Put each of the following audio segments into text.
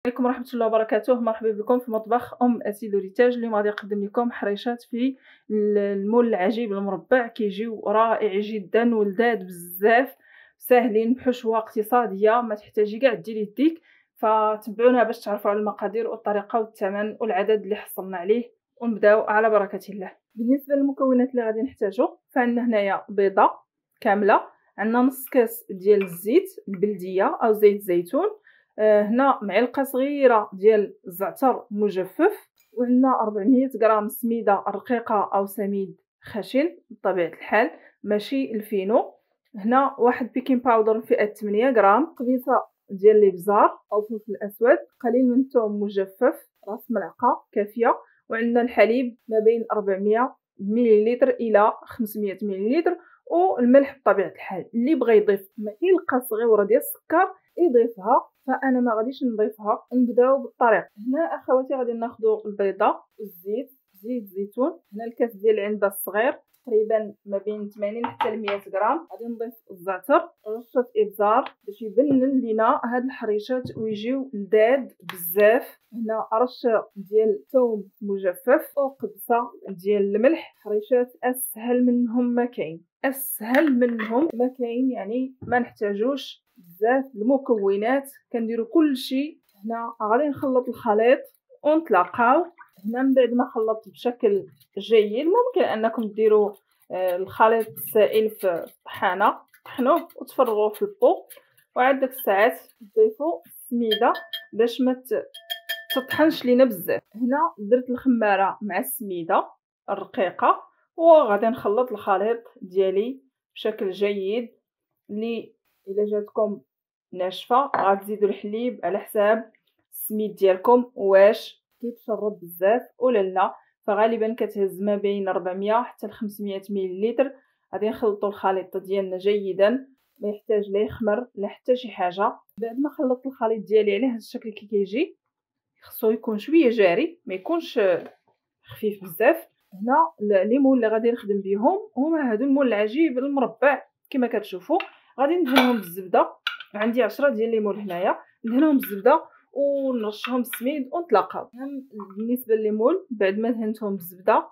عليكم ورحمة الله وبركاته. مرحبا بكم في مطبخ أسيد وريتاج. اليوم غادي نقدم لكم حريشات في المول العجيب المربع. كيجيو رائع جدا ولذاذ بزاف، ساهلين بحشوة اقتصادية، ما تحتاجي كاع ديري يديك. فتبعونا باش تعرفوا على المقادير والطريقة والثمن والعدد اللي حصلنا عليه، ونبداو على بركة الله. بالنسبة للمكونات اللي غادي نحتاجو، فعندنا هنايا بيضة كاملة، عندنا نص كاس ديال الزيت البلدية أو زيت زيتون، هنا معلقه صغيره ديال الزعتر مجفف، وعندنا 400 غرام سميده رقيقه او سميد خشن بطبيعه الحال ماشي الفينو. هنا واحد بيكين باودر فئه 8 غرام، قبيصه ديال الابزار او فلفل اسود، قليل من الثوم مجفف راس ملعقه كافيه، وعندنا الحليب ما بين 400 مليلتر الى 500 مليلتر، والملح بطبيعه الحال. اللي بغى يضيف معلقه صغيره ديال السكر يضيفها، فانا ما غاديش نضيفها. نبداو بالطريق. هنا اخواتي غادي ناخذوا البيضه والزيت، زيت الزيتون، هنا الكاس ديال العنبه الصغير تقريبا ما بين 80 حتى ل 100 غرام. غادي نضيف الزعتر، رشه ابزار باش يبنن لينا هاد الحريشات ويجيو لذاذ بزاف. هنا رشه ديال الثوم مجفف وقبصه ديال الملح. حريشات اسهل منهم ما كاين، اسهل منهم ما كاين، يعني ما نحتاجوش بزاف المكونات، كنديروا كل شيء. هنا غادي نخلط الخليط ونتلاقاو. هنا من بعد ما خلطت بشكل جيد، ممكن انكم ديروا الخليط السائل في الطحانه، طحنوه وتفرغوه في البو، وعاد ديك الساعات تضيفوا السميده باش ما تطحنش لينا بزاف. هنا درت الخماره مع السميده الرقيقه، وغادي نخلط الخليط ديالي بشكل جيد. اللي الا جاتكم ناشفه غتزيدوا الحليب على حساب السميد ديالكم واش كيتشرب بزاف ولا لا. فغالبا كتهز ما بين 400 حتى ل 500 مليلتر. غادي نخلطوا الخليط ديالنا جيدا، ما يحتاج لا يخمر لا حتى شي حاجه. بعد ما خلطت الخليط ديالي على هذا الشكل كي كيجي، خصو يكون شويه جاري، ما يكونش خفيف بزاف. هنا الليمون اللي غادي نخدم بهم هما هادو المول العجيب المربع كما كتشوفوا. غادي ندهنهم بالزبده، عندي 10 ديال الليمون هنايا، ندهنهم بالزبده ونرشهم السميد ونتلاقاو. بالنسبه لليمون بعد ما دهنتهم بالزبده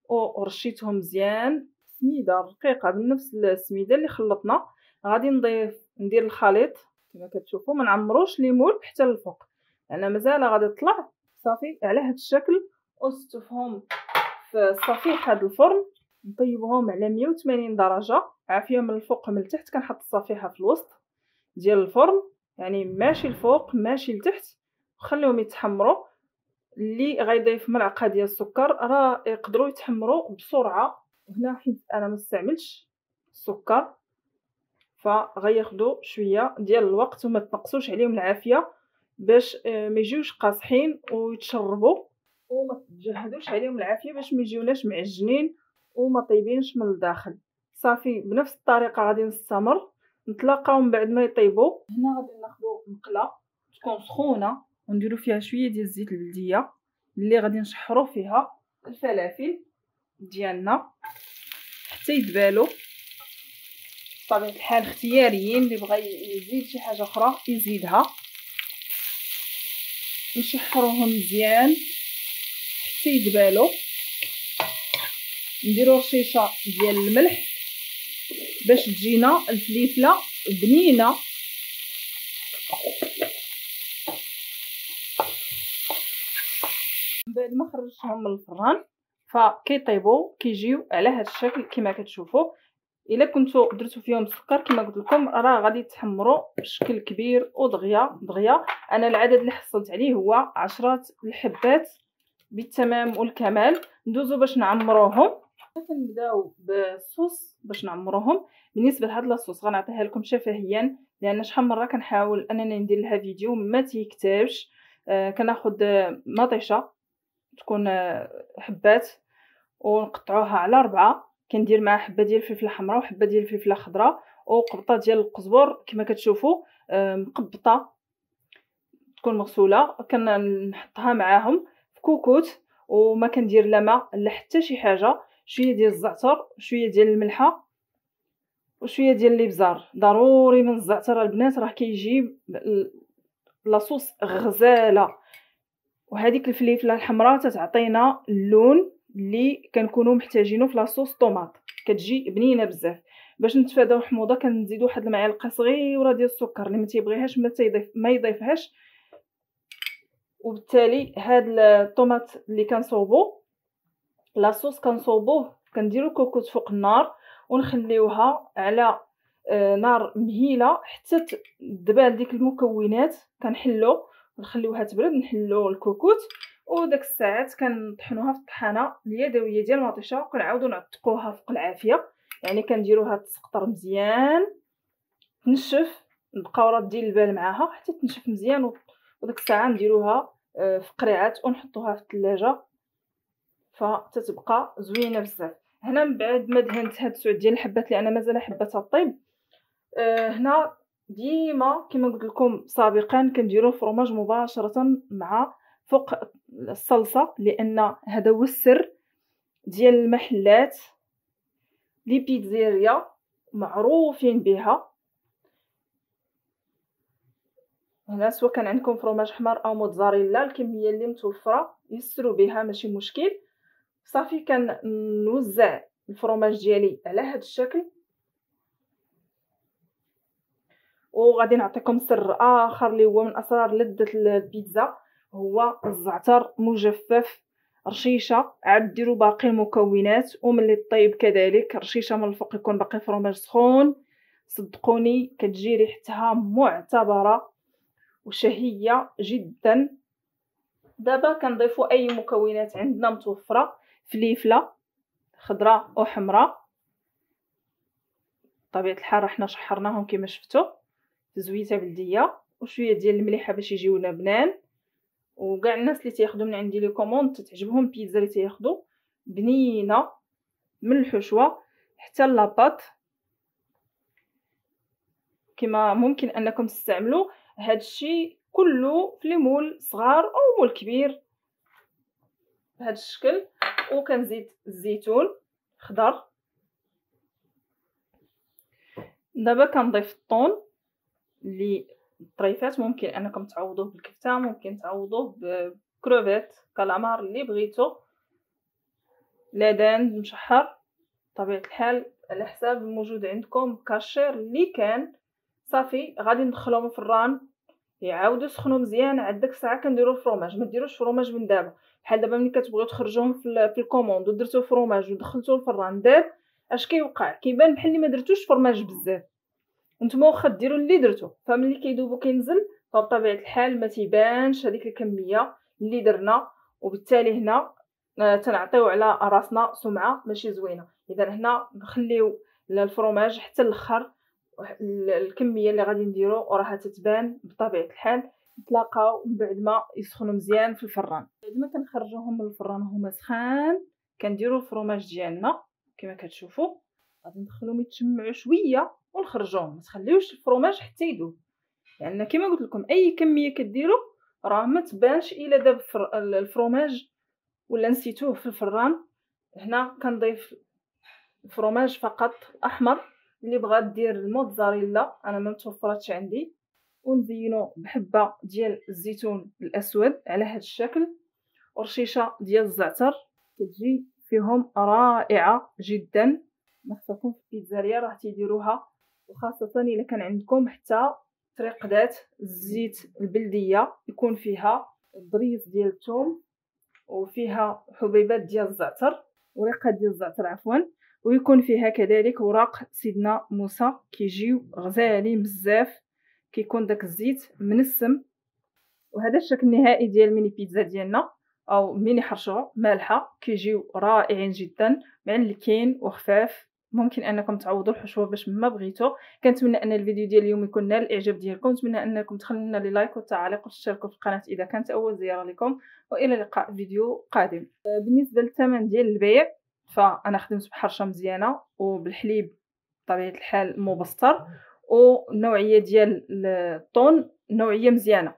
ورشيتهم مزيان سميده رقيقه بنفس السميده اللي خلطنا، غادي ندير الخليط كما كتشوفوا. ما نعمروش ليمون حتى للفوق لان مازال غادي تطلع صافي على هذا الشكل. وستفهم في صفيحه الفرن، نطيبهم على 180 درجه عافيه من الفوق من التحت. كنحط الصفيحه في الوسط ديال الفرن، يعني ماشي الفوق ماشي لتحت، وخليهم يتحمروا. اللي غيضيف ملعقه ديال السكر راه يقدروا يتحمروا بسرعه. هنا حيت انا ما استعملتش السكر فغياخدوا شويه ديال الوقت، وما تنقصوش عليهم العافيه باش ما يجيوش قاصحين ويتشربوا، وما تجهدوش عليهم العافيه باش ما يجيوناش معجنين وما طيبينش من الداخل. صافي بنفس الطريقه غادي نستمر. نتلاقاو من بعد ما يطيبوا. هنا غادي ناخذوا مقله تكون سخونه ونديروا فيها شويه ديال الزيت البلديه اللي غادي نشحروا فيها الفلافل ديالنا حتى يدبالوا. بطبيعه الحال اختياريين، اللي بغى يزيد شي حاجه اخرى يزيدها. نشحروهم مزيان حتى يدبالوا. نديرو رشيشه ديال الملح باش تجينا الفليفله بنينه. من بعد ما خرجتهم من الفران فكيطيبوا كيجيو على هذا الشكل كما كتشوفوا. الا كنتو درتو فيهم السكر كما قلت لكم راه غادي يتحمروا بشكل كبير ودغيا دغيا. انا العدد اللي حصلت عليه هو 10 الحبات بالتمام والكمال. ندوزو باش نعمروهم. كنبداو بالصوص باش نعمروهم. بالنسبه لهاد لاصوص غنعطيها لكم شفهيا، لان شحال مره كنحاول انني ندير لها فيديو ما تيكتبش. كناخذ مطيشه تكون حبات ونقطعوها على 4، كندير معها حبه ديال الفلفله حمراء وحبه ديال الفلفله خضراء وقبطه ديال القزبر كما كتشوفوا مقبطه تكون مغسوله. كنحطها معاهم في كوكوت، وما كندير لا ماء لا حتى شي حاجه. شويه ديال الزعتر، شويه ديال الملحه، وشويه ديال الابزار. ضروري من الزعتر البنات راه كيجيب لاصوص غزاله. وهذيك الفليفله الحمراء تتعطينا اللون اللي كنكونوا محتاجينه في لاصوص طوماط، كتجي بنينه بزاف. باش نتفاداو الحموضه كنزيدوا واحد المعلقه صغيره ديال السكر، اللي ما تيبغيهاش ما يضيفهاش. وبالتالي هاد الطوماط اللي كنصوبو لاصوص كنصوبوه كنديروا الكوكوط فوق النار ونخليوها على نار مهيله حتى تذبال ديك المكونات. كنحلو ونخليوها تبرد، نحلو الكوكوط وداك الساعات كنطحنوها في الطحانه اليدويه ديال المطيشه وكنعاودو نعتقوها فوق العافيه. يعني كنديروها تسقطر مزيان تنشف، نبقاو ردين البال معاها حتى تنشف مزيان، وداك الساعه نديروها في قريعات ونحطوها في الثلاجه فتتبقى زوينه بزاف. هنا من بعد ما دهنت هاد 9 ديال الحبات لان مازال حباتها طيب، هنا ديما كما قلت لكم سابقا كنديروا الفرماج مباشره مع فوق الصلصه، لان هذا هو السر ديال المحلات لي بيتزيريا معروفين بها. هنا سواء كان عندكم فرماج حمر او موتزاريلا، الكميه اللي متوفره يسروا بها ماشي مشكل. صافي كنوزع الفرماج ديالي على هذا الشكل. وغادي نعطيكم سر اخر اللي هو من اسرار لذة البيتزا، هو الزعتر مجفف رشيشه. عاد ديروا باقي المكونات وملي طيب كذلك رشيشه من الفوق يكون باقي الفرماج سخون. صدقوني كتجي ريحتها معتبره وشهيه جدا. دابا كنضيفوا اي مكونات عندنا متوفره، فليفله خضراء وحمراء بطبيعه الحال حنا شحرناهم كما شفتوا، زويته بلديه، وشويه ديال المليحه باش يجيونا بنان. وكاع الناس اللي تياخذوا من عندي لي كوموند تتعجبهم البيتزا اللي تياخذوا بنينه من الحشوه حتى لاباط. كما ممكن انكم تستعملوا هذا الشيء كله في لي مول صغار او مول كبير بهذا الشكل. وكنزيد الزيتون خضر. دابا كنضيف الطون اللي طريفات، ممكن انكم تعوضوه بالكفته، ممكن تعوضوه بكروفيت كالامار اللي بغيتو، لادان مشحر طبيعه الحال على حساب الموجود عندكم كاشير اللي كان. صافي غادي ندخلوهم الفران يعاودوا يسخنوا مزيان. عاد داك الساعه كنديروا الفرماج، ما ديروش فرماج من دابا. بحال دابا ملي كتبغيو تخرجوهم في الكوموند ودرتو فرماج ودخلتوه الفران داب، اش كيوقع؟ كيبان بحال اللي ما درتوش فرماج بزاف. نتوما واخا ديروا اللي درتو، فملي كيذوب وكينزل فبطبيعه الحال ما تيبانش هذيك الكميه اللي درنا. وبالتالي هنا تنعطيو على راسنا سمعه ماشي زوينه. اذا هنا نخليو الفرماج حتى الاخر، الكميه اللي غادي نديرو وراه تتبان بطبيعه الحال. نتلاقاو من بعد ما يسخنوا مزيان في الفران. بعد ما كنخرجوهم من الفران هما سخان كنديروا الفرماج ديالنا كما كتشوفوا. غادي ندخلوهم يتشمعوا شويه ونخرجوهم، ما تخليوش الفرماج حتى يذوب، لان يعني كما قلت لكم اي كميه كديروا راه ما تبانش الا داب الفرماج ولا نسيتوه في الفران. هنا كنضيف الفرماج فقط احمر. اللي بغات دير الموتزاريلا انا ما متوفراتش عندي. ونزينو بحبه ديال الزيتون الاسود على هذا الشكل، ورشيشه ديال الزعتر كتجي فيهم رائعه جدا. نخصكم في البيتزاريا راه تيديروها، وخاصه الا كان عندكم حتى تريقدات الزيت البلديه يكون فيها ضريس ديال الثوم وفيها حبيبات ديال الزعتر، ورقات ديال الزعتر عفوا، ويكون فيها كذلك وراق سيدنا موسى، كيجيو غزالين بزاف، كيكون داك الزيت منسم. وهذا الشكل النهائي ديال الميني بيتزا ديالنا او ميني حرشوه مالحه، كيجيو رائعين جدا معلكين وخفاف. ممكن انكم تعوضوا الحشوه باش ما بغيتو. كنتمنى ان الفيديو ديال اليوم يكون نال الاعجاب ديالكم. نتمنى انكم تخلوا لنا لي لايك والتعاليق وتشتركوا في القناه اذا كانت اول زياره لكم، والى اللقاء فيديو قادم. بالنسبه للثمن ديال البيع فانا خدمت بحرشه مزيانه وبالحليب بطبيعه الحال مبستر، والنوعيه ديال الطون نوعيه مزيانه،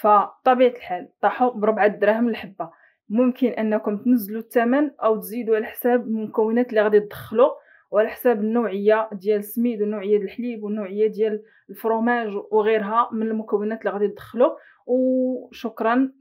فطبيعه الحال طاحوا ب4 دراهم الحبه. ممكن انكم تنزلوا الثمن او تزيدوا على حساب المكونات اللي غادي تدخلوا وعلى حساب النوعية ديال السميد والنوعية ديال الحليب والنوعية ديال الفرomاج وغيرها من المكونات اللي غادي تدخلو. وشكرا.